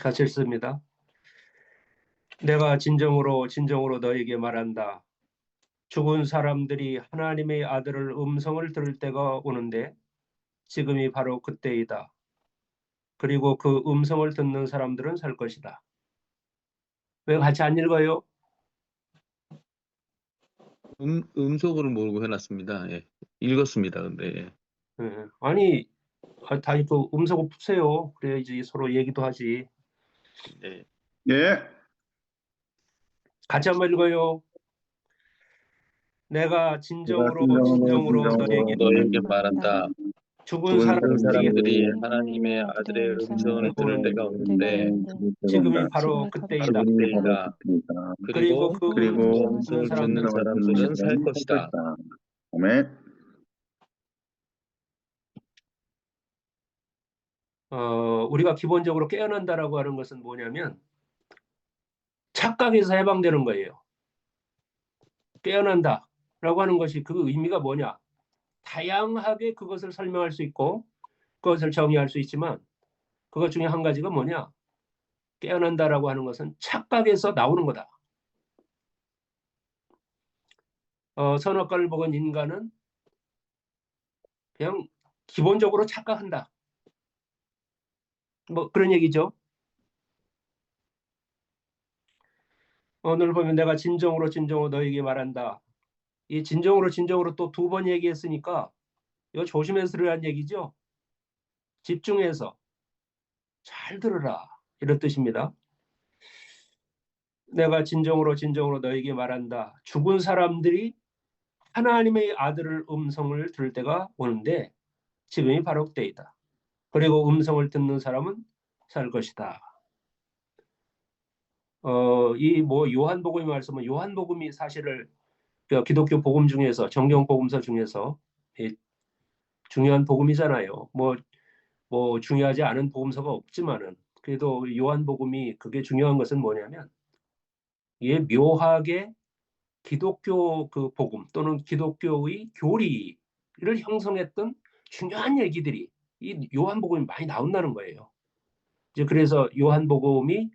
같이 읽습니다. 내가 진정으로 너에게 말한다. 죽은 사람들이 하나님의 아들을 음성을 들을 때가 오는데 지금이 바로 그때이다. 그리고 그 음성을 듣는 사람들은 살 것이다. 왜 같이 안 읽어요? 음속으로 모르고 해놨습니다. 예. 읽었습니다. 근데 예. 아니, 다 그 음성을 푸세요. 그래야지 서로 얘기도 하지. 예. 예. 같이 한번 읽어요. 내가 진정으로 너에게 말한다. 죽은 죽은 사람들이 사람들이 하나님의 아들의 음성을 들을 때가 오는데 지금이 바로 그때이다. 그때이다. 그리고 그리고 그 그 음성을 듣는 사람들은 살 것이다. 아멘. 우리가 기본적으로 깨어난다라고 하는 것은 뭐냐면 착각에서 해방되는 거예요. 깨어난다라고 하는 것이 그 의미가 뭐냐? 다양하게 그것을 설명할 수 있고 그것을 정의할 수 있지만 그것 중에 한 가지가 뭐냐? 깨어난다라고 하는 것은 착각에서 나오는 거다. 선악과를 먹은 인간은 그냥 기본적으로 착각한다. 뭐 그런 얘기죠. 오늘 보면 내가 진정으로 너에게 말한다. 이 진정으로 또 두 번 얘기했으니까 이거 조심해서 들으라는 얘기죠. 집중해서 잘 들으라 이런 뜻입니다. 내가 진정으로 너에게 말한다. 죽은 사람들이 하나님의 아들을 음성을 들을 때가 오는데 지금이 바로 그때이다. 그리고 음성을 듣는 사람은 살 것이다. 이 뭐 요한복음의 말씀은 요한복음이 사실을 기독교 복음 중에서 정경 복음서 중에서 중요한 복음이잖아요. 뭐 중요하지 않은 복음서가 없지만은 그래도 요한복음이 그게 중요한 것은 뭐냐면 이게 묘하게 기독교 그 복음 또는 기독교의 교리를 형성했던 중요한 얘기들이 이 요한복음이 많이 나온다는 거예요. 이제 그래서 요한복음이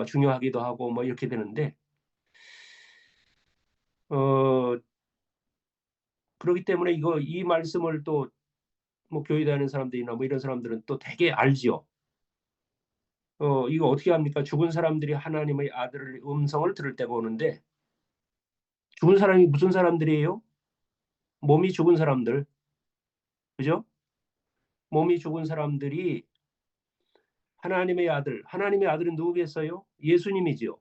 중요하기도 하고 뭐 이렇게 되는데 그렇기 때문에 이 말씀을 또 뭐 교회 다니는 사람들이나 뭐 이런 사람들은 또 되게 알지요. 이거 어떻게 합니까? 죽은 사람들이 하나님의 아들의 음성을 들을 때가 오는데 죽은 사람이 무슨 사람들이에요? 몸이 죽은 사람들. 그죠? 몸이 죽은 사람들이 하나님의 아들은 누구겠어요? 예수님이지요.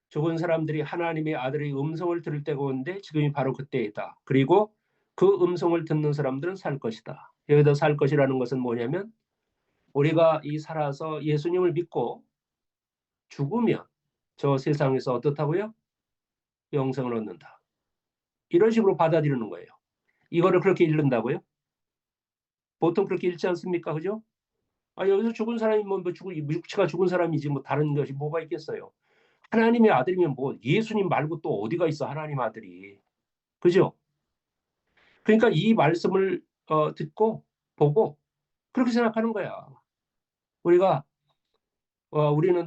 죽은 사람들이 하나님의 아들의 음성을 들을 때가 오는데 지금이 바로 그때이다. 그리고 그 음성을 듣는 사람들은 살 것이다. 여기다 살 것이라는 것은 뭐냐면 우리가 살아서 예수님을 믿고 죽으면 저 세상에서 어떻다고요? 영생을 얻는다. 이런 식으로 받아들이는 거예요. 이거를 그렇게 읽는다고요? 보통 그렇게 읽지 않습니까? 그죠? 여기서 죽은 사람이 육체가 죽은 사람이지 뭐 다른 것이 뭐가 있겠어요? 하나님의 아들이면 뭐 예수님 말고 또 어디가 있어 하나님 아들이. 그죠? 그러니까 이 말씀을 듣고 보고 그렇게 생각하는 거야. 우리는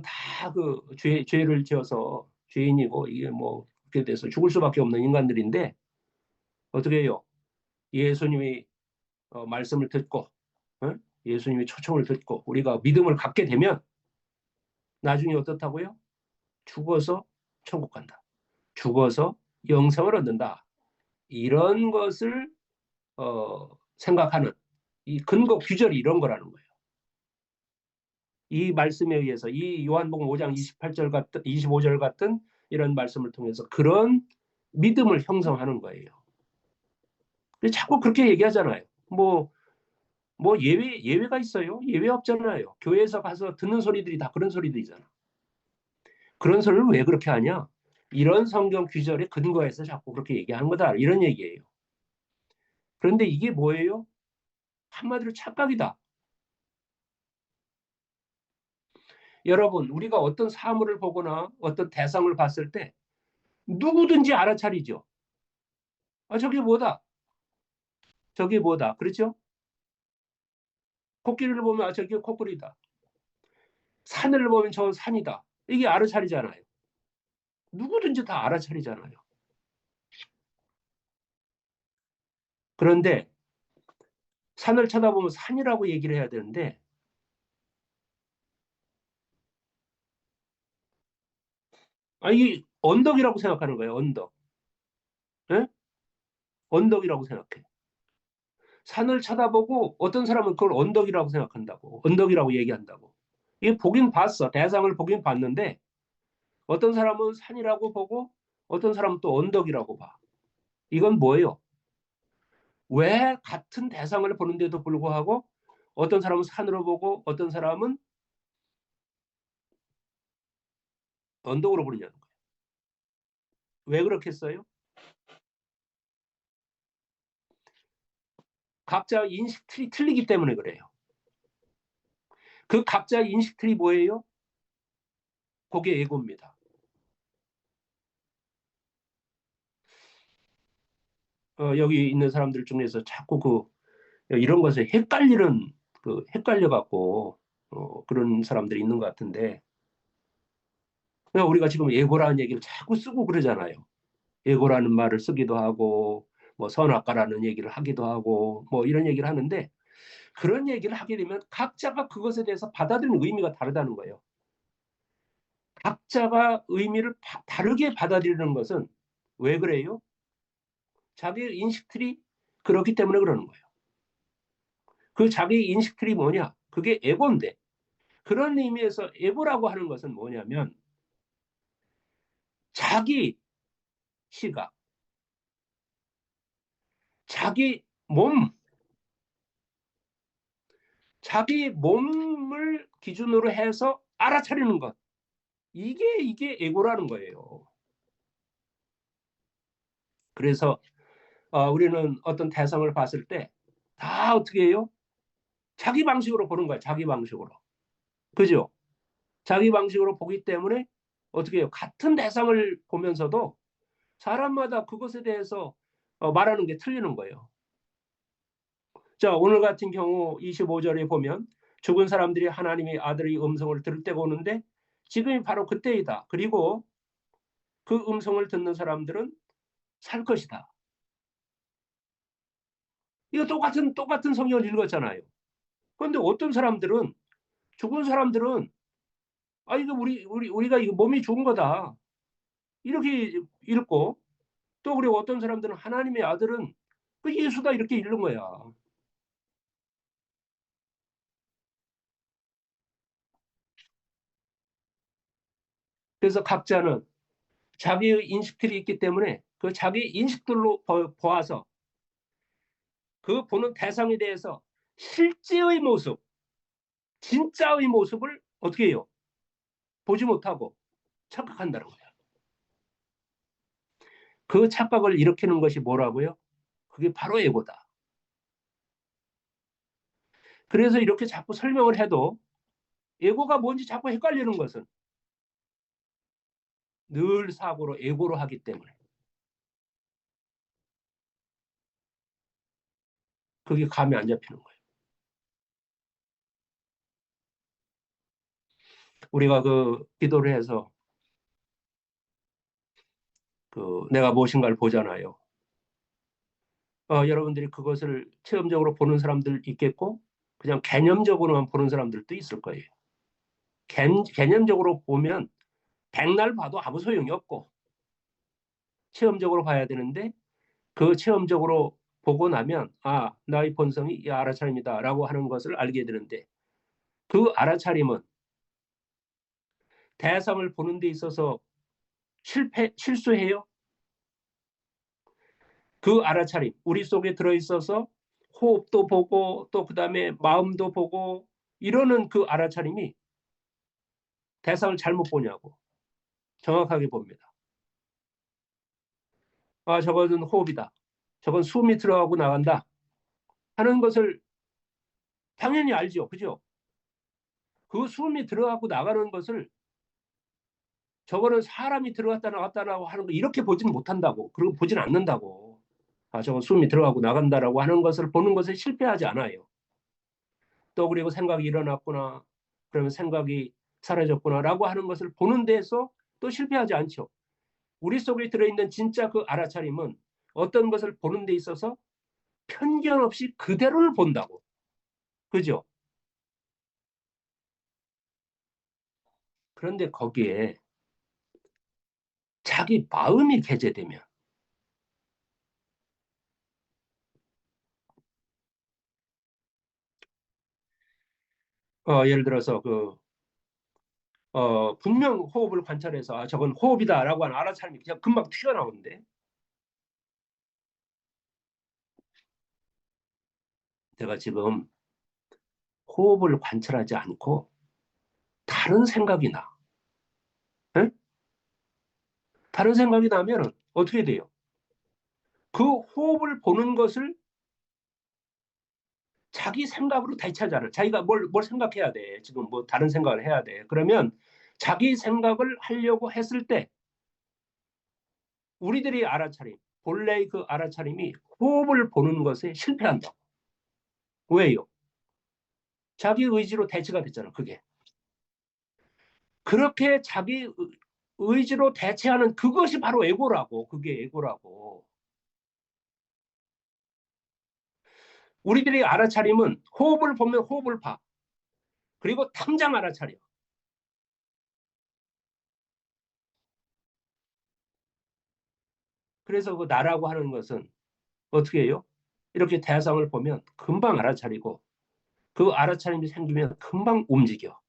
다 그 죄를 지어서 죄인이고 이게 뭐 그렇게 돼서 죽을 수밖에 없는 인간들인데 어떻게 해요? 예수님이 말씀을 듣고 예수님이 초청을 듣고 우리가 믿음을 갖게 되면 나중에 어떻다고요? 죽어서 천국 간다. 죽어서 영생을 얻는다. 이런 것을 생각하는 이 근거 규절이 이런 거라는 거예요. 이 말씀에 의해서 이 요한복음 5장 28절 같은 25절 같은 이런 말씀을 통해서 그런 믿음을 형성하는 거예요. 자꾸 그렇게 얘기하잖아요. 뭐 예외가 있어요? 예외 없잖아요. 교회에서 가서 듣는 소리들이 다 그런 소리들이잖아. 그런 소리를 왜 그렇게 하냐? 이런 성경 규절에 근거해서 자꾸 그렇게 얘기하는 거다. 이런 얘기예요. 그런데 이게 뭐예요? 한마디로 착각이다. 여러분, 우리가 어떤 사물을 보거나 어떤 대상을 봤을 때 누구든지 알아차리죠. 저게 뭐다? 저게 뭐다? 그렇죠? 코끼리를 보면 아, 저게 코끼리다. 산을 보면 저 산이다. 이게 알아차리잖아요. 누구든지 다 알아차리잖아요. 그런데 산을 쳐다보면 산이라고 얘기를 해야 되는데 이게 언덕이라고 생각하는 거예요. 언덕. 예? 언덕이라고 생각해. 산을 쳐다보고 어떤 사람은 그걸 언덕이라고 생각한다고. 언덕이라고 얘기한다고. 이게 보긴 봤어. 대상을 보긴 봤는데 어떤 사람은 산이라고 보고 어떤 사람은 또 언덕이라고 봐. 이건 뭐예요? 왜 같은 대상을 보는데도 불구하고 어떤 사람은 산으로 보고 어떤 사람은 언덕으로 보느냐는 거예요. 왜 그렇겠어요? 각자 인식 틀이 틀리기 때문에 그래요. 그 각자 인식 틀이 뭐예요? 그게 에고입니다. 여기 있는 사람들 중에서 자꾸 이런 것에 헷갈려 갖고 그런 사람들이 있는 것 같은데 우리가 지금 에고라는 얘기를 자꾸 쓰고 그러잖아요. 에고라는 말을 쓰기도 하고 뭐 선악과라는 얘기를 하기도 하고 뭐 이런 얘기를 하는데 그런 얘기를 하게 되면 각자가 그것에 대해서 받아들이는 의미가 다르다는 거예요. 각자가 의미를 다르게 받아들이는 것은 왜 그래요? 자기의 인식 틀이 그렇기 때문에 그러는 거예요. 그 자기의 인식 틀이 뭐냐? 그게 에고인데 그런 의미에서 에고라고 하는 것은 뭐냐면 자기 시각, 자기 몸, 자기 몸을 기준으로 해서 알아차리는 것. 이게 에고라는 거예요. 그래서 우리는 어떤 대상을 봤을 때 다 어떻게 해요? 자기 방식으로 보는 거야. 자기 방식으로. 그죠? 자기 방식으로 보기 때문에 어떻게 해요? 같은 대상을 보면서도 사람마다 그것에 대해서 말하는 게 틀리는 거예요. 자, 오늘 같은 경우 25절에 보면 죽은 사람들이 하나님의 아들의 음성을 들을 때가 오는데 지금이 바로 그때이다. 그리고 그 음성을 듣는 사람들은 살 것이다. 이거 똑같은 성경을 읽었잖아요. 그런데 어떤 사람들은 죽은 사람들은 이거 우리가 이거 몸이 죽은 거다. 이렇게 읽고 또 그리고 어떤 사람들은 하나님의 아들은 그 예수다 이렇게 읽는 거야. 그래서 각자는 자기의 인식들이 있기 때문에 그 자기 인식들로 보아서 그 보는 대상에 대해서 실제의 모습, 진짜의 모습을 어떻게 해요? 보지 못하고 착각한다는 거예요. 그 착각을 일으키는 것이 뭐라고요? 그게 바로 에고다. 그래서 이렇게 자꾸 설명을 해도 에고가 뭔지 자꾸 헷갈리는 것은 늘 사고로 에고로 하기 때문에 그게 감이 안 잡히는 거예요. 우리가 기도를 해서 내가 무엇인가를 보잖아요. 여러분들이 그것을 체험적으로 보는 사람들 있겠고 그냥 개념적으로만 보는 사람들도 있을 거예요. 개념적으로 보면 백날 봐도 아무 소용이 없고 체험적으로 봐야 되는데 그 체험적으로 보고 나면 나의 본성이 이 알아차림이다 라고 하는 것을 알게 되는데 그 알아차림은 대상을 보는 데 있어서 실수해요? 그 알아차림 우리 속에 들어있어서 호흡도 보고 또 그다음에 마음도 보고 이러는 그 알아차림이 대상을 잘못 보냐고 정확하게 봅니다. 저것은 호흡이다. 저건 숨이 들어가고 나간다 하는 것을 당연히 알죠. 그죠? 그 숨이 들어가고 나가는 것을 저거는 사람이 들어갔다 나갔다라고 하는 거 이렇게 보지는 못한다고. 그리고 보진 않는다고. 저건 숨이 들어가고 나간다라고 하는 것을 보는 것에 실패하지 않아요. 또 그리고 생각이 일어났구나. 그러면 생각이 사라졌구나라고 하는 것을 보는 데에서 또 실패하지 않죠. 우리 속에 들어있는 진짜 그 알아차림은 어떤 것을 보는 데 있어서 편견 없이 그대로를 본다고. 그죠? 그런데 거기에 자기 마음이 개재되면 예를 들어서 분명 호흡을 관찰해서 저건 호흡이다라고 하는 알아차림이 그냥 금방 튀어나오는데 제가 지금 호흡을 관찰하지 않고 다른 생각이 나. 에? 다른 생각이 나면 어떻게 돼요? 그 호흡을 보는 것을 자기 생각으로 대체하잖아. 자기가 뭘 생각해야 돼. 지금 뭐 다른 생각을 해야 돼. 그러면 자기 생각을 하려고 했을 때 우리들이 알아차림, 본래의 그 알아차림이 호흡을 보는 것에 실패한다. 왜요? 자기 의지로 대체가 됐잖아. 그게. 그렇게 자기 의지로 대체하는 그것이 바로 에고라고. 그게 에고라고. 우리들이 알아차림은 호흡을 보면 호흡을 봐. 그리고 당장 알아차려. 그래서 그 나라고 하는 것은 어떻게 해요? 이렇게 대상을 보면 금방 알아차리고 그 알아차림이 생기면 금방 움직여.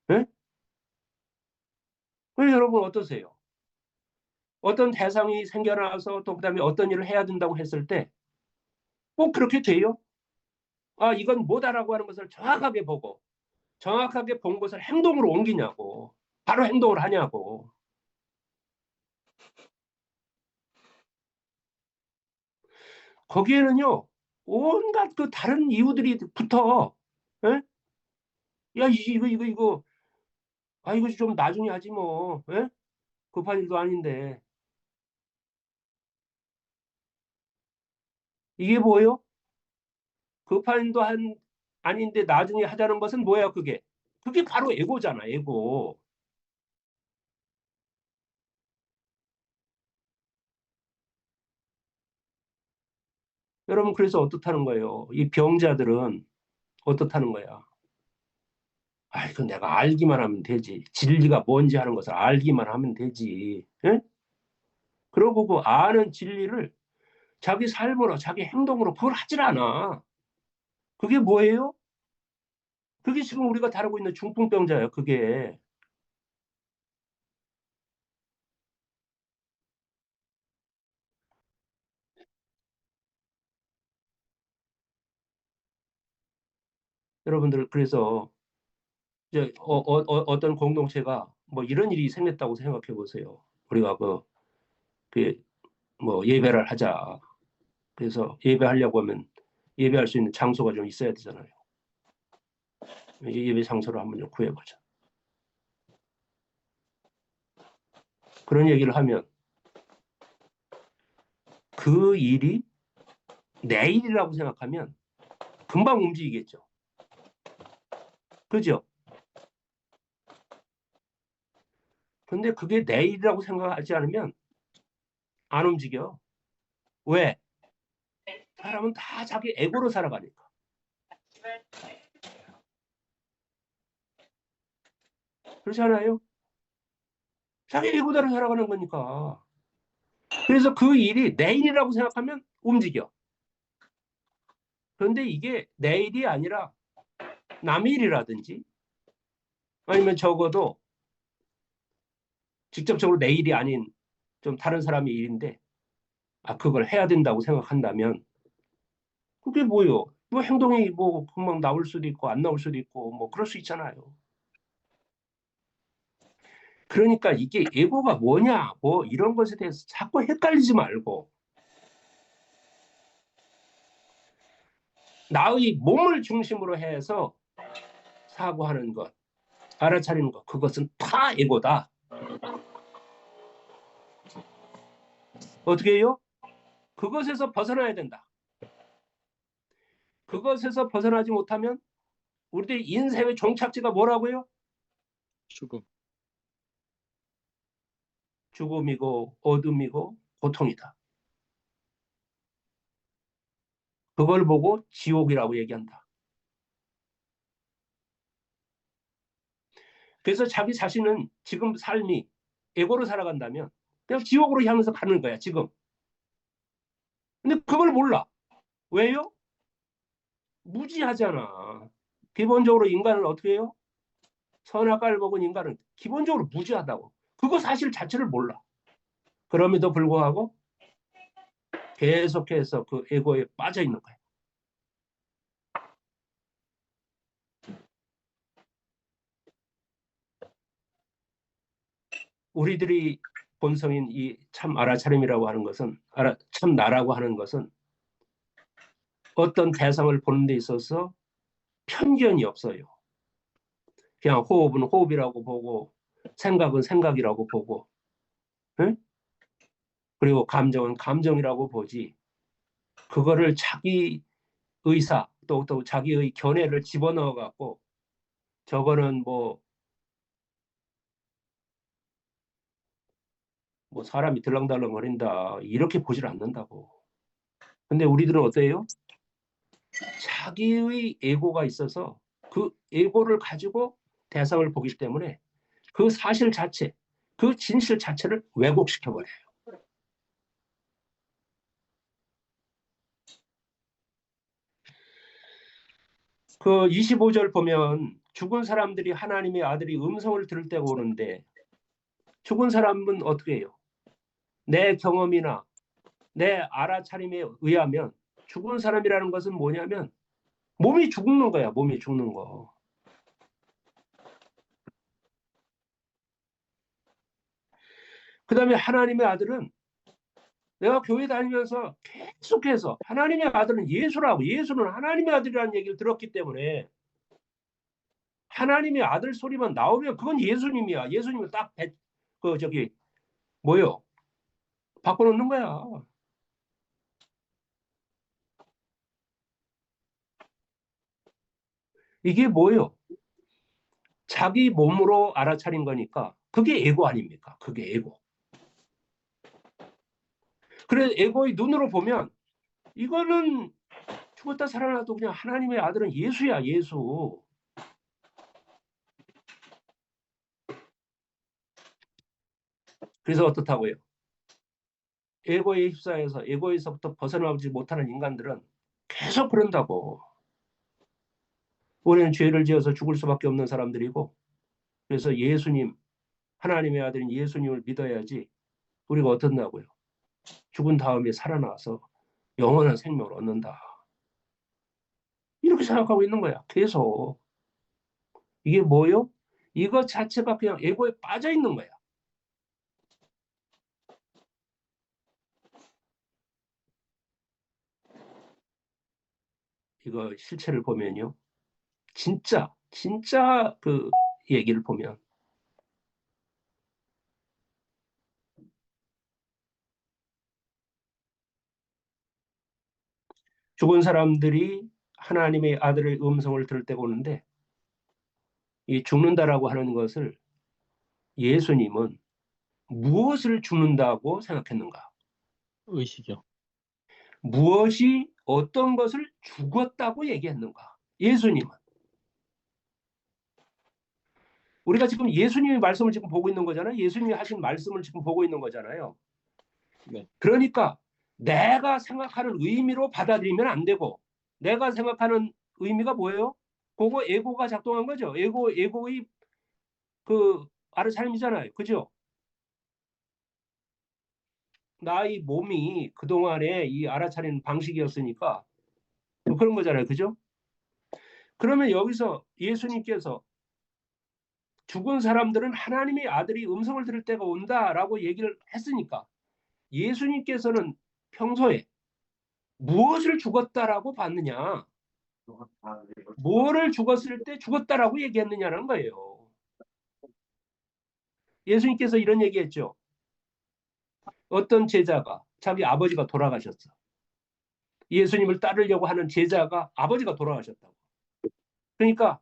네? 왜 여러분 어떠세요? 어떤 대상이 생겨나서 또 그다음에 어떤 일을 해야 된다고 했을 때 꼭 그렇게 돼요? 이건 뭐다라고 하는 것을 정확하게 보고 정확하게 본 것을 행동으로 옮기냐고. 바로 행동을 하냐고. 거기에는요. 온갖 그 다른 이유들이 붙어. 에? 야, 이거. 이거 좀 나중에 하지 뭐. 에? 급한 일도 아닌데. 이게 뭐예요? 급한 일도 아닌데 나중에 하자는 것은 뭐야, 그게? 그게 바로 에고잖아, 에고. 여러분, 그래서 어떻다는 거예요? 이 병자들은 어떻다는 거야? 그 내가 알기만 하면 되지. 진리가 뭔지 하는 것을 알기만 하면 되지. 예? 그러고 그 아는 진리를 자기 삶으로, 자기 행동으로 그걸 하질 않아. 그게 뭐예요? 그게 지금 우리가 다루고 있는 중풍병자예요, 그게. 여러분들, 그래서 이제 어떤 공동체가 뭐 이런 일이 생겼다고 생각해 보세요. 우리가 뭐 예배를 하자. 그래서 예배하려고 하면 예배할 수 있는 장소가 좀 있어야 되잖아요. 예배 장소를 한번 좀 구해보자. 그런 얘기를 하면 그 일이 내 일이라고 생각하면 금방 움직이겠죠. 그죠? 근데 그게 내 일이라고 생각하지 않으면 안 움직여. 왜? 사람은 다 자기 에고로 살아가니까. 그렇지 않아요? 자기 에고대로 살아가는 거니까. 그래서 그 일이 내 일이라고 생각하면 움직여. 그런데 이게 내 일이 아니라 남의 일이라든지 아니면 적어도 직접적으로 내 일이 아닌 좀 다른 사람의 일인데 그걸 해야 된다고 생각한다면 그게 뭐요? 뭐 행동이 뭐 금방 나올 수도 있고 안 나올 수도 있고 뭐 그럴 수 있잖아요. 그러니까 이게 에고가 뭐냐 뭐 이런 것에 대해서 자꾸 헷갈리지 말고 나의 몸을 중심으로 해서 사고하는 것, 알아차리는 것, 그것은 다 에고다. 어떻게 해요? 그것에서 벗어나야 된다. 그것에서 벗어나지 못하면 우리들의 인생의 종착지가 뭐라고요? 죽음. 죽음이고 어둠이고 고통이다. 그걸 보고 지옥이라고 얘기한다. 그래서 자기 자신은 지금 삶이 에고로 살아간다면 그냥 지옥으로 향해서 가는 거야, 지금. 근데 그걸 몰라. 왜요? 무지하잖아. 기본적으로 인간은 어떻게 해요? 선악과를 먹은 인간은 기본적으로 무지하다고. 그거 사실 자체를 몰라. 그럼에도 불구하고 계속해서 그 에고에 빠져 있는 거야. 우리들이 본성인 이 참 알아차림이라고 하는 것은, 참 나라고 하는 것은 어떤 대상을 보는 데 있어서 편견이 없어요. 그냥 호흡은 호흡이라고 보고 생각은 생각이라고 보고, 응? 그리고 감정은 감정이라고 보지. 그거를 자기 의사 또 자기의 견해를 집어넣어 갖고 저거는 뭐 사람이 들렁달렁거린다 이렇게 보질 않는다고. 근데 우리들은 어때요? 자기의 에고가 있어서 그 에고를 가지고 대상을 보기 때문에 그 사실 자체, 그 진실 자체를 왜곡시켜버려요. 그 25절 보면 죽은 사람들이 하나님의 아들이 음성을 들을 때가 오는데 죽은 사람은 어떻게 해요? 내 경험이나 내 알아차림에 의하면 죽은 사람이라는 것은 뭐냐면 몸이 죽는 거야. 몸이 죽는 거. 그 다음에 하나님의 아들은 내가 교회 다니면서 계속해서 하나님의 아들은 예수라고, 예수는 하나님의 아들이라는 얘기를 들었기 때문에 하나님의 아들 소리만 나오면 그건 예수님이야. 예수님을 딱 뭐요? 바꿔놓는 거야. 이게 뭐요? 자기 몸으로 알아차린 거니까 그게 에고 아닙니까? 그게 에고. 그래 에고의 눈으로 보면 이거는 죽었다 살아나도 그냥 하나님의 아들은 예수야, 예수. 그래서 어떻다고요? 에고에 휩싸여서 에고에서부터 벗어나지 못하는 인간들은 계속 그런다고. 우리는 죄를 지어서 죽을 수밖에 없는 사람들이고 그래서 예수님, 하나님의 아들인 예수님을 믿어야지 우리가 어떻다고요? 죽은 다음에 살아나서 영원한 생명을 얻는다. 이렇게 생각하고 있는 거야. 계속. 이게 뭐요? 이것 자체가 그냥 에고에 빠져 있는 거야. 이거 실체를 보면요. 진짜 그 얘기를 보면 죽은 사람들이 하나님의 아들의 음성을 들을 때가 오는데 이 죽는다라고 하는 것을 예수님은 무엇을 죽는다고 생각했는가? 의식이요. 무엇이 어떤 것을 죽었다고 얘기했는가? 예수님은. 우리가 지금 예수님의 말씀을 지금 보고 있는 거잖아요. 예수님이 하신 말씀을 지금 보고 있는 거잖아요. 네. 그러니까 내가 생각하는 의미로 받아들이면 안 되고 내가 생각하는 의미가 뭐예요? 그거 에고가 작동한 거죠. 에고의 그 아르차림이잖아요. 그죠? 나의 몸이 그동안에 이 알아차리는 방식이었으니까 그런 거잖아요. 그죠? 그러면 여기서 예수님께서 죽은 사람들은 하나님의 아들이 음성을 들을 때가 온다라고 얘기를 했으니까 예수님께서는 평소에 무엇을 죽었다라고 봤느냐? 뭐를 죽었을 때 죽었다라고 얘기했느냐는 거예요. 예수님께서 이런 얘기했죠. 어떤 제자가 자기 아버지가 돌아가셨어. 예수님을 따르려고 하는 제자가 아버지가 돌아가셨다고. 그러니까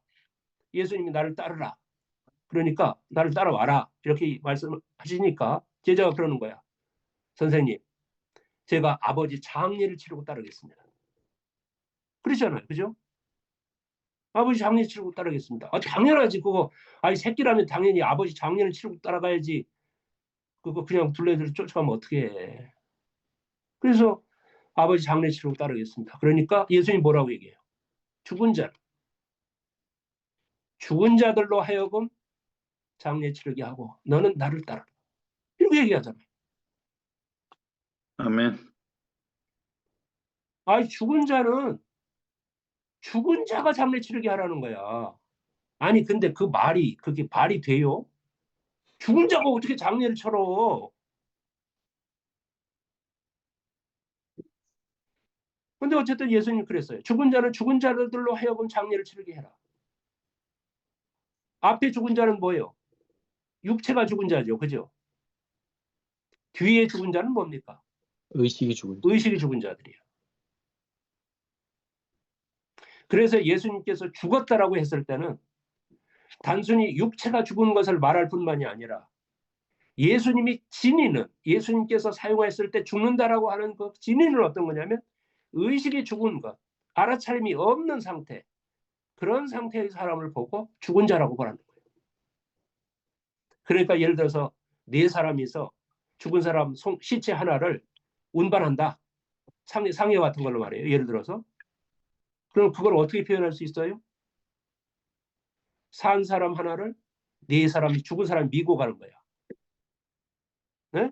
예수님이 나를 따르라. 그러니까 나를 따라와라. 이렇게 말씀하시니까 제자가 그러는 거야. 선생님, 제가 아버지 장례를 치르고 따르겠습니다. 그러잖아요. 그죠? 아버지 장례 치르고 따르겠습니다. 당연하지. 그거, 아니, 새끼라면 당연히 아버지 장례를 치르고 따라가야지. 그거 그냥 둘레들 쫓아가면 어떻게 해. 그래서 아버지 장례 치르고 따르겠습니다. 그러니까 예수님이 뭐라고 얘기해요? 죽은 자들로 하여금 장례 치르게 하고 너는 나를 따르라. 이렇게 얘기하잖아요. 아멘. 아니, 죽은 자가 장례 치르게 하라는 거야. 아니, 근데 그게 말이 돼요? 죽은 자가 어떻게 장례를 치러? 근데 어쨌든 예수님이 그랬어요. 죽은 자는 죽은 자들로 하여금 장례를 치르게 해라. 앞에 죽은 자는 뭐예요? 육체가 죽은 자죠. 그죠? 뒤에 죽은 자는 뭡니까? 의식이 죽은 의식이 죽은 자들이에요. 그래서 예수님께서 죽었다라고 했을 때는 단순히 육체가 죽은 것을 말할 뿐만이 아니라 예수님이 예수님께서 사용했을 때 죽는다라고 하는 그 진인은 어떤 거냐면 의식이 죽은 것, 알아차림이 없는 상태, 그런 상태의 사람을 보고 죽은 자라고 말하는 거예요. 그러니까 예를 들어서 4사람이서 죽은 사람 시체 하나를 운반한다. 상해 같은 걸로 말해요. 예를 들어서. 그럼 그걸 어떻게 표현할 수 있어요? 산 사람 하나를 4사람이 죽은 사람이 미고 가는 거야. 네?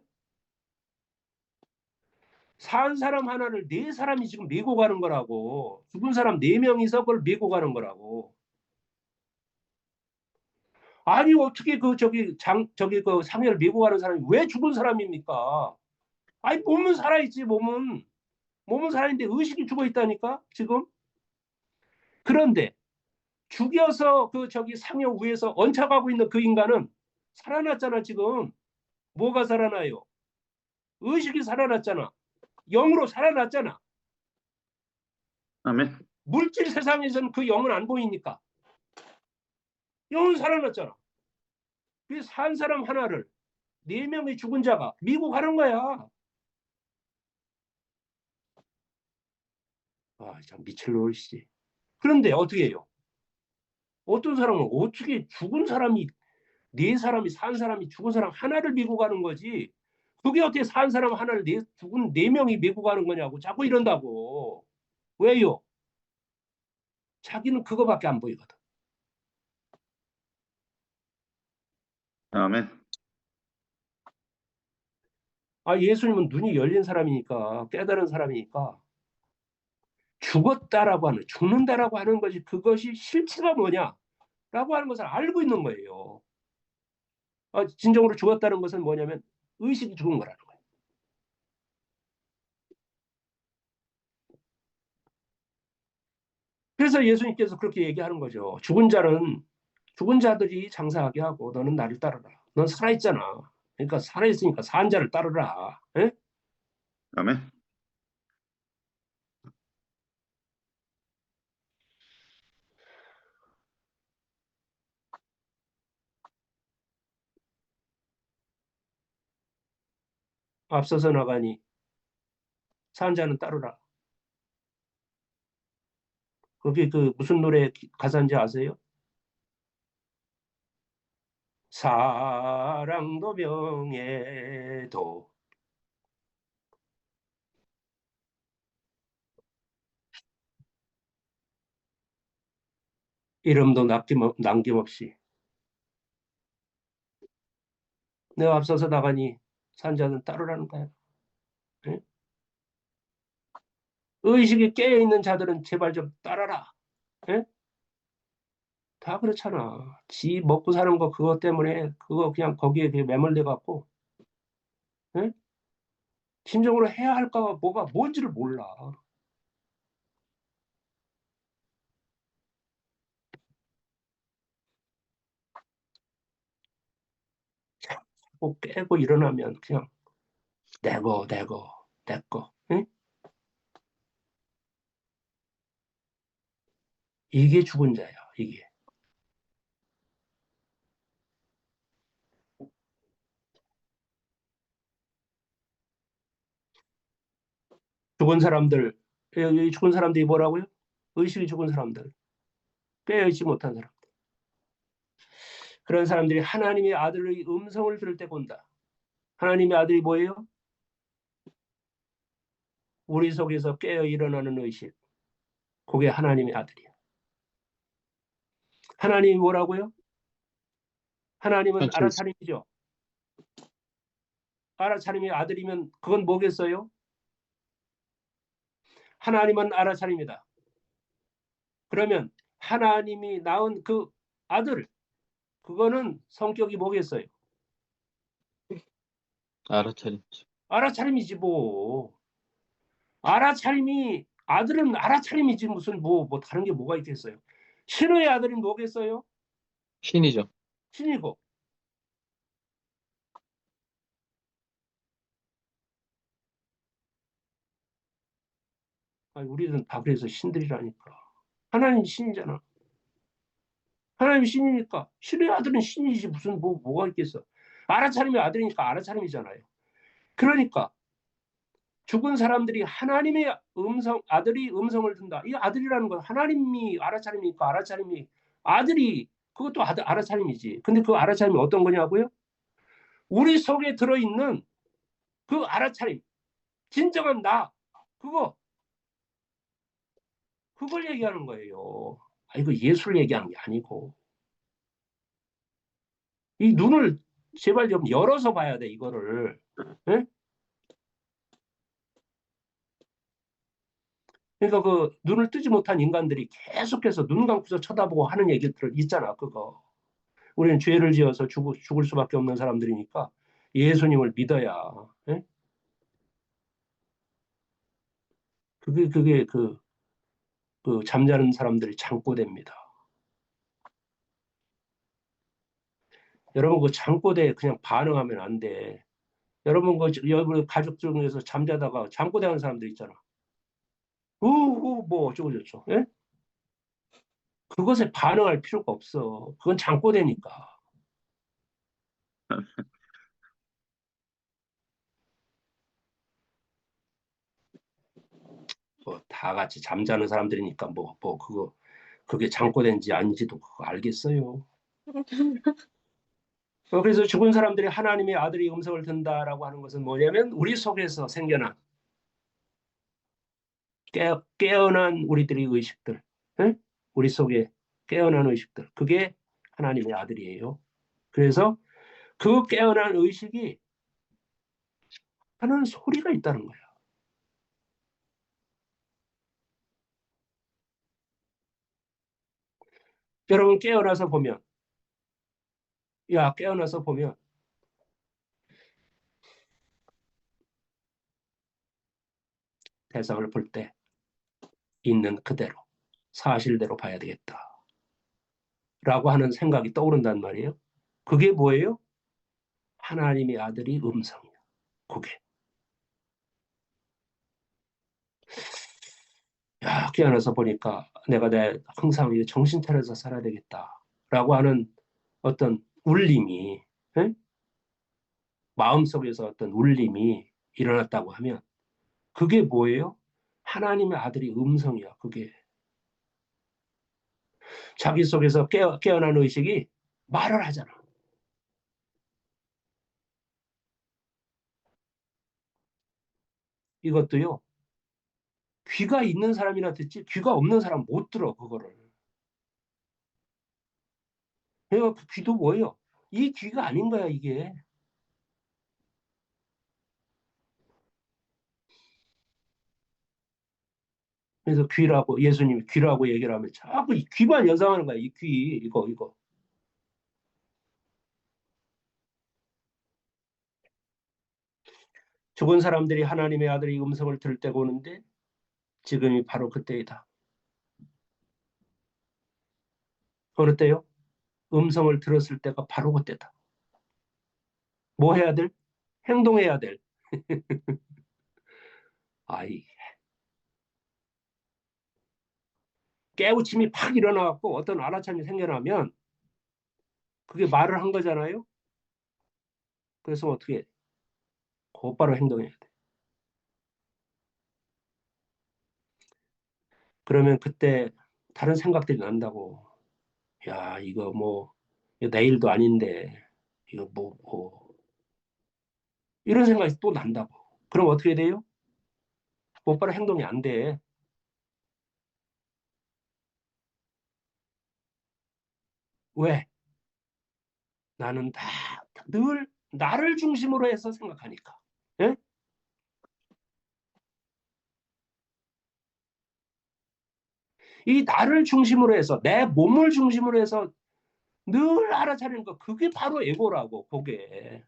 산 사람 하나를 4사람이 지금 메고 가는 거라고. 죽은 사람 4명이서 그걸 메고 가는 거라고. 아니, 어떻게 그 상해를 메고 가는 사람이 왜 죽은 사람입니까? 아니, 몸은 살아있지. 몸은 살아있는데 의식이 죽어 있다니까 지금. 그런데 죽여서 상해 위에서 얹혀가고 있는 그 인간은 살아났잖아. 지금 뭐가 살아나요? 의식이 살아났잖아. 영으로 살아났잖아. 아멘. 물질 세상에서는 그 영은 안 보이니까. 영은 살아났잖아. 그래서 산 사람 하나를 4명의 죽은 자가 미고 가는 거야. 참 미칠 노릇이지. 그런데 어떻게 해요? 어떤 사람은 어떻게 죽은 사람이 4사람이 산 사람이 죽은 사람 하나를 미고 가는 거지. 그게 어떻게 산 사람 하나를 죽은 4명이 미고 가는 거냐고 자꾸 이런다고. 왜요? 자기는 그거밖에 안 보이거든. 아멘. 예수님은 눈이 열린 사람이니까 깨달은 사람이니까 죽는다라고 하는 것이 그것이 실체가 뭐냐라고 하는 것을 알고 있는 거예요. 진정으로 죽었다는 것은 뭐냐면 의식이 죽은 거라는 거예요. 그래서 예수님께서 그렇게 얘기하는 거죠. 죽은 자들이 장사하게 하고 너는 나를 따르라. 넌 살아있잖아. 그러니까 살아있으니까 산 자를 따르라. 에? 아멘. 앞서서 나가니 산 자는 따르라. 그게 무슨 노래 가사인지 아세요? 사랑도 명예도 이름도 남김없이 내가 앞서서 나가니 산자는 따르라는 거야. 응? 의식이 깨어있는 자들은 제발 좀 따라라. 응? 다 그렇잖아. 지 먹고 사는 거 그것 때문에 그거 그냥 거기에 매몰돼 갖고 응? 진정으로 해야 할까가 뭐가 뭔지를 몰라. 꼭 깨고 일어나면 그냥 내거 응? 이게 죽은 자야. 이게. 죽은 사람들, 여기 죽은 사람들이 뭐라고요? 의식이 죽은 사람들, 깨어있지 못한 사람. 그런 사람들이 하나님의 아들의 음성을 들을 때가 온다. 하나님의 아들이 뭐예요? 우리 속에서 깨어 일어나는 의식. 그게 하나님의 아들이야. 하나님이 뭐라고요? 하나님은 알아차림이죠. 알아차림의 아들이면 그건 뭐겠어요? 하나님은 알아차림이다. 그러면 하나님이 낳은 그 아들, 그거는 성격이 뭐겠어요? 알아차림이죠. 알아차림이지 뭐. 알아차림이 아들은 알아차림이지 무슨 뭐 다른 게 뭐가 있겠어요? 신의 아들은 뭐겠어요? 신이죠. 신이고. 아니, 우리는 다 그래서 신들이라니까. 하나님 신이잖아. 하나님 신이니까 신의 아들은 신이지 무슨 뭐가 있겠어. 알아차림의 아들이니까 알아차림이잖아요. 그러니까 죽은 사람들이 하나님의 음성, 아들이 음성을 듣는다. 이 아들이라는 건 하나님이 알아차림이니까 알아차림이 아들이 그것도 알아차림이지. 근데 그 알아차림이 어떤 거냐고요? 우리 속에 들어있는 그 알아차림, 진정한 나, 그걸 얘기하는 거예요. 이거 예수를 얘기하는 게 아니고. 이 눈을 제발 좀 열어서 봐야 돼, 이거를. 에? 그러니까 그 눈을 뜨지 못한 인간들이 계속해서 눈 감고서 쳐다보고 하는 얘기들 있잖아, 그거. 우리는 죄를 지어서 죽을 수밖에 없는 사람들이니까 예수님을 믿어야. 에? 그게 그 잠자는 사람들이 잠꼬대입니다. 여러분 그 잠꼬대에 그냥 반응하면 안 돼. 여러분 여러분 가족 중에서 잠자다가 잠꼬대하는 사람들 있잖아. 우우 뭐 어쩌고 저쩌고. 예? 그것에 반응할 필요가 없어. 그건 잠꼬대니까. 뭐 다 같이 잠자는 사람들이니까 그게 잠꼬대인지 아닌지도 그거 알겠어요. 그래서 죽은 사람들이 하나님의 아들이 음성을 듣는다라고 하는 것은 뭐냐면 우리 속에서 생겨난 깨어난 우리들의 의식들, 에? 우리 속에 깨어난 의식들, 그게 하나님의 아들이에요. 그래서 그 깨어난 의식이 하는 소리가 있다는 거야. 여러분 깨어나서 보면 대상을 볼 때 있는 그대로 사실대로 봐야 되겠다. 라고 하는 생각이 떠오른단 말이에요. 그게 뭐예요? 하나님의 아들이 음성이야. 그게. 깨어나서 보니까 내가 항상 정신 차려서 살아야 되겠다라고 하는 어떤 울림이, 에? 마음속에서 어떤 울림이 일어났다고 하면 그게 뭐예요? 하나님의 아들이 음성이야. 그게. 자기 속에서 깨어난 의식이 말을 하잖아. 이것도요. 귀가 있는 사람이나 듣지 귀가 없는 사람 못 들어 그거를. 그러니까 그 귀도 뭐예요? 이 귀가 아닌 거야 이게. 그래서 귀라고 예수님이 귀라고 얘기를 하면 자꾸 이 귀만 연상하는 거야. 이 귀 이거. 죽은 사람들이 하나님의 아들의 음성을 들을 때가 오는데 지금이 바로 그때이다. 어느 때요? 음성을 들었을 때가 바로 그때다. 뭐 해야 될? 행동해야 될. 아이 깨우침이 팍 일어나갖고 어떤 알아차림이 생겨나면 그게 말을 한 거잖아요. 그래서 어떻게 곧바로 행동해야 돼. 그러면 그때 다른 생각들이 난다고. 야, 이거 뭐 이거 내일도 아닌데 이거 뭐 이런 생각이 또 난다고. 그럼 어떻게 돼요? 곧바로 행동이 안 돼. 왜? 나는 다 늘 나를 중심으로 해서 생각하니까. 예? 이 나를 중심으로 해서 내 몸을 중심으로 해서 늘 알아차리는 거 그게 바로 에고라고 그게.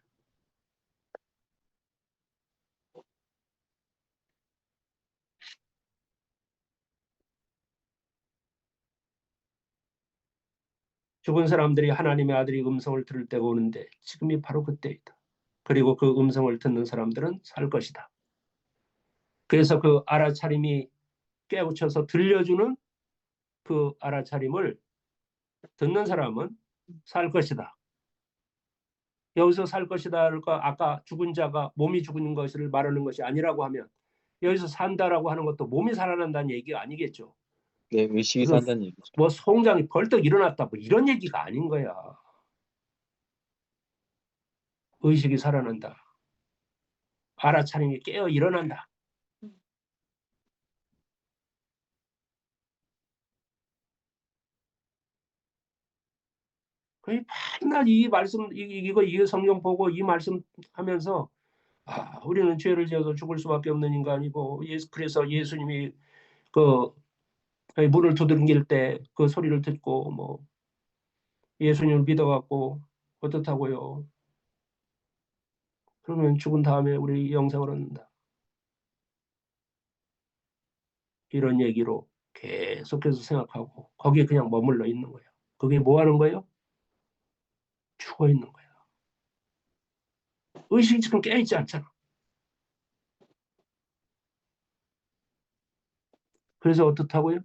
죽은 사람들이 하나님의 아들이 음성을 들을 때가 오는데 지금이 바로 그때이다. 그리고 그 음성을 듣는 사람들은 살 것이다. 그래서 그 알아차림이 깨우쳐서 들려주는 그 알아차림을 듣는 사람은 살 것이다. 여기서 살 것이다가 아까 죽은 자가 몸이 죽은 것을 말하는 것이 아니라고 하면 여기서 산다라고 하는 것도 몸이 살아난다는 얘기가 아니겠죠. 네, 의식이 무슨 산다는 얘기죠. 뭐 송장이 벌떡 일어났다 뭐 이런 얘기가 아닌 거야. 의식이 살아난다. 알아차림이 깨어 일어난다. 거의 맨날 이 말씀 이거 성경 보고 이 말씀 하면서 우리는 죄를 지어서 죽을 수밖에 없는 인간이고 그래서 예수님이 그 문을 두들길 때 그 소리를 듣고 뭐 예수님을 믿어갖고 어떻다고요? 그러면 죽은 다음에 우리 영생을 얻는다. 이런 얘기로 계속해서 생각하고 거기에 그냥 머물러 있는 거예요. 그게 뭐 하는 거예요? 죽어 있는 거예요. 의식이 지금 깨어있지 않잖아. 그래서 어떻다고요?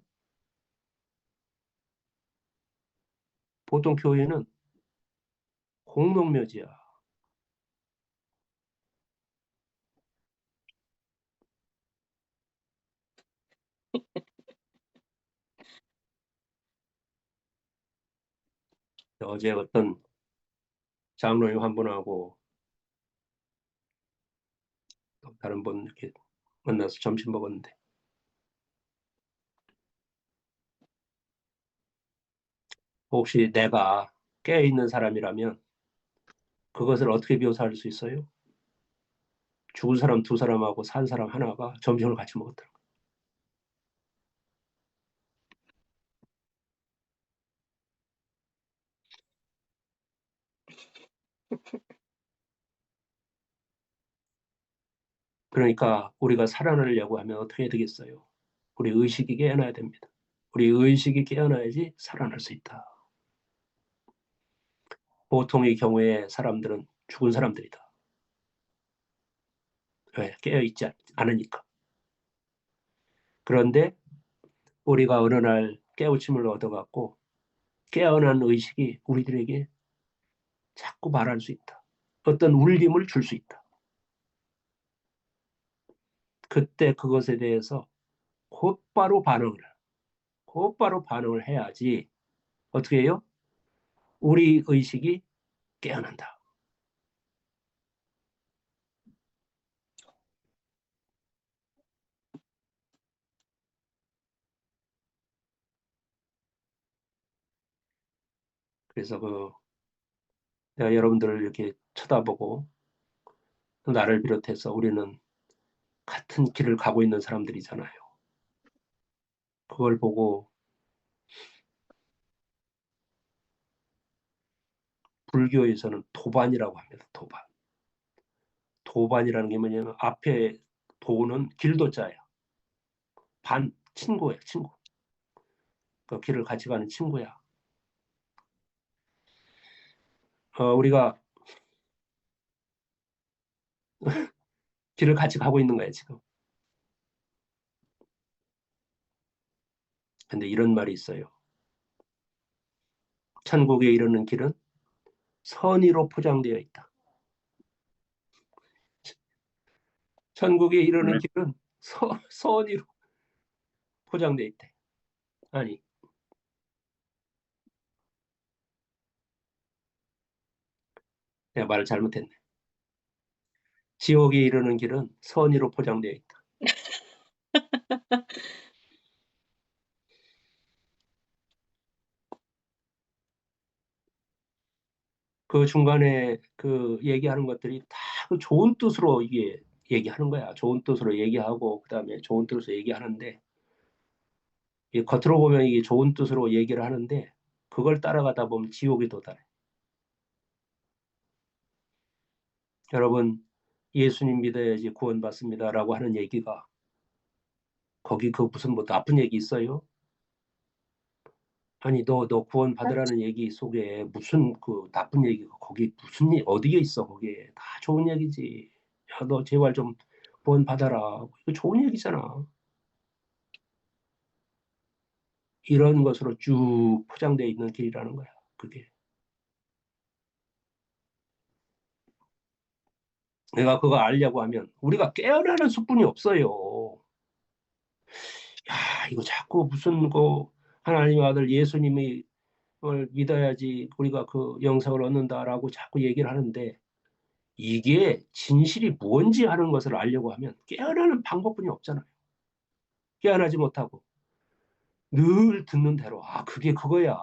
보통 교회는 공동묘지야. 어제 어떤 장로님 한 분하고 또 다른 분 이렇게 만나서 점심 먹었는데 혹시 내가 깨어있는 사람이라면 그것을 어떻게 묘사할 수 있어요? 죽은 사람 두 사람하고 산 사람 하나가 점심을 같이 먹었더라고요. 그러니까 우리가 살아나려고 하면 어떻게 해야 되겠어요? 우리 의식이 깨어나야 됩니다. 우리 의식이 깨어나야지 살아날 수 있다. 보통의 경우에 사람들은 죽은 사람들이다. 왜? 깨어있지 않으니까. 그런데 우리가 어느 날 깨우침을 얻어갖고 깨어난 의식이 우리들에게 자꾸 말할 수 있다. 어떤 울림을 줄 수 있다. 그때 그것에 대해서 곧바로 반응을 해야지. 어떻게 해요? 우리 의식이 깨어난다. 그래서 내가 여러분들을 이렇게 쳐다보고 나를 비롯해서 우리는 같은 길을 가고 있는 사람들이잖아요. 그걸 보고 불교에서는 도반이라고 합니다. 도반. 도반이라는 게 뭐냐면 앞에 도는 길도자야. 친구야, 친구. 그 길을 같이 가는 친구야. 우리가 길을 같이 가고 있는 거야, 지금. 근데 이런 말이 있어요. 천국에 이르는 길은 선의로 포장되어 있다. 천국에 이르는 길은 선의로 포장되어 있대. 아니, 내가 말을 잘못했네. 지옥에 이르는 길은 선의로 포장되어 있다. 그 중간에 그 얘기하는 것들이 다 그 좋은 뜻으로 이게 얘기하는 거야. 좋은 뜻으로 얘기하고 그다음에 좋은 뜻으로 얘기하는데 겉으로 보면 이게 좋은 뜻으로 얘기를 하는데 그걸 따라가다 보면 지옥에 도달해. 여러분 예수님 믿어야지 구원받습니다라고 하는 얘기가 거기 그 무슨 뭐 나쁜 얘기 있어요? 아니 너 구원 받으라는 얘기 속에 무슨 그 나쁜 얘기가 거기 무슨 어디에 있어? 거기에 다 좋은 얘기지. 야 너 제발 좀 구원 받아라. 이거 좋은 얘기잖아. 이런 것으로 쭉 포장되어 있는 길이라는 거야. 그게. 내가 그거 알려고 하면 우리가 깨어나는 수뿐이 없어요. 야 이거 자꾸 무슨 그 하나님의 아들 예수님을 믿어야지 우리가 그 영생을 얻는다라고 자꾸 얘기를 하는데 이게 진실이 뭔지 하는 것을 알려고 하면 깨어나는 방법뿐이 없잖아요. 깨어나지 못하고 늘 듣는 대로 그게 그거야.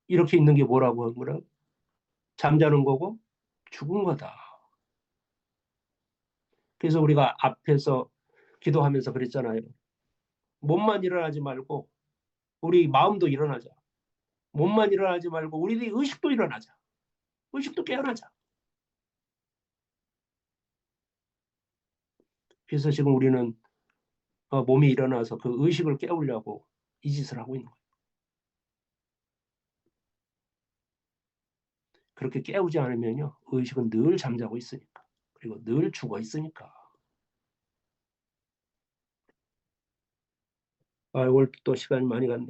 이렇게 있는 게 뭐라고 한 거라? 잠자는 거고 죽은 거다. 그래서 우리가 앞에서 기도하면서 그랬잖아요. 몸만 일어나지 말고 우리 마음도 일어나자. 몸만 일어나지 말고 우리 의식도 일어나자. 의식도 깨어나자. 그래서 지금 우리는 몸이 일어나서 그 의식을 깨우려고 이 짓을 하고 있는 거예요. 그렇게 깨우지 않으면요. 의식은 늘 잠자고 있으니까. 그리고 늘 죽어 있으니까. 오늘 또 시간이 많이 갔네요.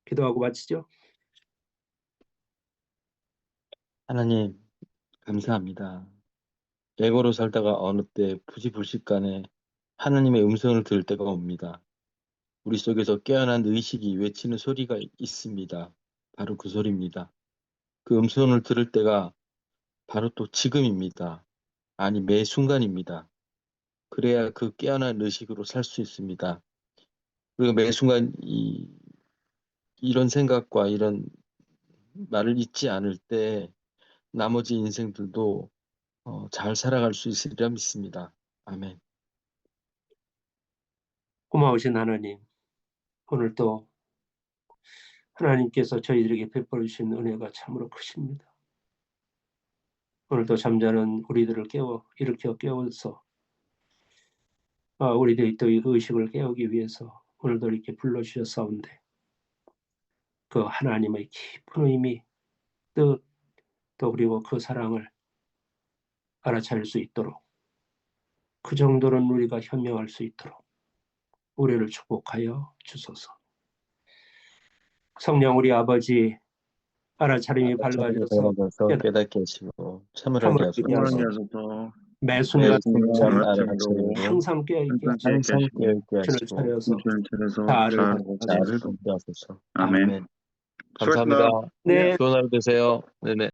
기도하고 마치죠. 하나님, 감사합니다. 예고로 살다가 어느 때 부지불식간에 하나님의 음성을 들을 때가 옵니다. 우리 속에서 깨어난 의식이 외치는 소리가 있습니다. 바로 그 소리입니다. 그 음성을 들을 때가 바로 또 지금입니다. 아니, 매 순간입니다. 그래야 그 깨어난 의식으로 살 수 있습니다. 그리고 매 순간 이런 생각과 이런 말을 잊지 않을 때 나머지 인생들도 잘 살아갈 수 있으리라 믿습니다. 아멘. 고마우신 하나님. 오늘 또 하나님께서 저희들에게 베풀어 주신 은혜가 참으로 크십니다. 오늘도 잠자는 우리들을 일으켜 깨워서 우리들이 또 이 의식을 깨우기 위해서 오늘도 이렇게 불러주셨사온데 그 하나님의 깊은 의미, 뜻, 또 그리고 그 사랑을 알아차릴 수 있도록 그 정도는 우리가 현명할 수 있도록 우리를 축복하여 주소서. 성령 우리 아버지 알아차림이 밝아져서 깨닫게 하시고 참으로 참으라게 하소서. 깨어서 하소서. 매 순간 순간 알아차리고 항상 깨어있게 항상 깨어있게 신을 하시고 차려서 정신을 차려서 자아를 잘 가져가소서. 자를 돕게 하소서. 아멘. 아멘. 감사합니다. 네. 좋은 하루 되세요. 네네.